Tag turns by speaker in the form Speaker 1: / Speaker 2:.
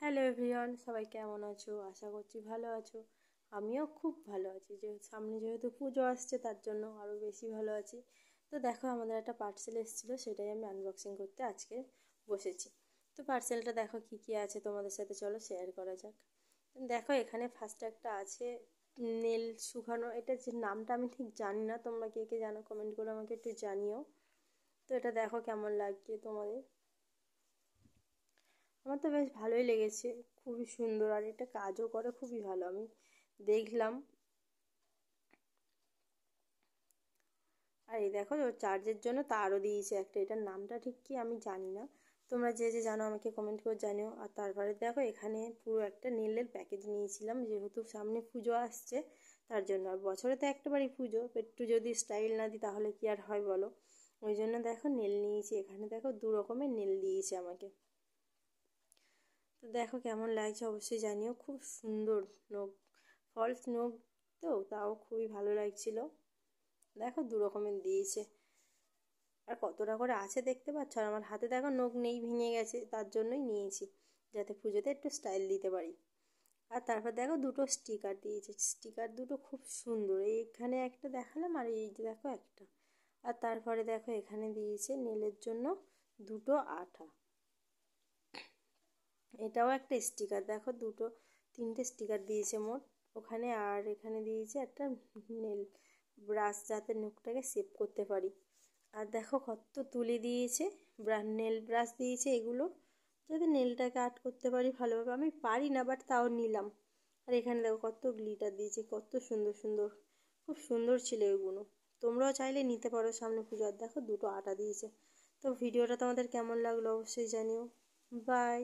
Speaker 1: Hello everyone, সবাই কেমন আছো? আশা করছি ভালো আছো। আমিও খুব ভালো আছি। সামনে যেহেতু পুজো আসছে তার জন্য আরও বেশি ভালো আছি। তো দেখো, আমাদের একটা পার্সেল এসেছিলো, সেটাই আমি আনবক্সিং করতে আজকে বসেছি। তো পার্সেলটা দেখো কি কি আছে, তোমাদের সাথে চলো শেয়ার করা যাক। দেখো, এখানে ফার্স্টে একটা আছে নেল শুকানো। এটা যে নামটা আমি ঠিক জানি না, তোমরা কে কে জানো কমেন্ট করে আমাকে একটু জানিও। তো এটা দেখো কেমন লাগছে তোমাদের। আমার তো বেশ ভালোই লেগেছে, খুবই সুন্দর, আর এটা কাজও করে খুবই ভালো। আমি দেখলাম। আর এই দেখো, ওর চার্জের জন্য তারও দিয়েছে একটা, এটার নামটা ঠিক কি আমি জানি না। তোমরা যে যে জানো আমাকে কমেন্ট করে জানিও। আর তারপরে দেখো, এখানে পুরো একটা নেলের প্যাকেজ নিয়েছিলাম, যেহেতু সামনে পুজো আসছে তার জন্য। আর বছরে তো একটাবারই পুজো, একটু যদি স্টাইল না দিই তাহলে কি আর হয় বলো। ওই জন্য দেখো নেল নিয়েছি। এখানে দেখো 2 রকমের নেল দিয়েছে আমাকে। তো দেখো কেমন লাগছে অবশ্যই জানিও। খুব সুন্দর নখ, ফলস নখ, তো তাও খুবই ভালো লাগছিল। দেখো 2 রকমের দিয়েছে, আর কতটা করে আছে দেখতে পাচ্ছ। আর আমার হাতে দেখো নখ নেই, ভেঙে গেছে, তার জন্যই নিয়েছি, যাতে পুজোতে একটু স্টাইল দিতে পারি। আর তারপর দেখো 2টো স্টিকার দিয়েছে। স্টিকার দুটো খুব সুন্দর, এইখানে একটা দেখালাম আর এই যে দেখো একটা। আর তারপরে দেখো এখানে দিয়েছে নেলের জন্য 2টো আঠা। এটাও একটা স্টিকার, দেখো 3টে স্টিকার দিয়েছে মোট ওখানে। আর এখানে দিয়েছে একটা নেল ব্রাশ, যাতে নখটাকে সেভ করতে পারি। আর দেখো কত তুলি দিয়েছে, নেল ব্রাশ দিয়েছে এগুলো, যাতে নেলটাকে আর্ট করতে পারি ভালোভাবে। আমি পারি না, বাট তাও নিলাম। আর এখানে দেখো কত গ্লিটার দিয়েছে, কত সুন্দর সুন্দর, খুব সুন্দর ছিল এগুলো। তোমরাও চাইলে নিতে পারো সামনে পুজো। আর দেখো 2টো আটা দিয়েছে। তো ভিডিওটা তোমাদের কেমন লাগলো অবশ্যই জানিও। বাই।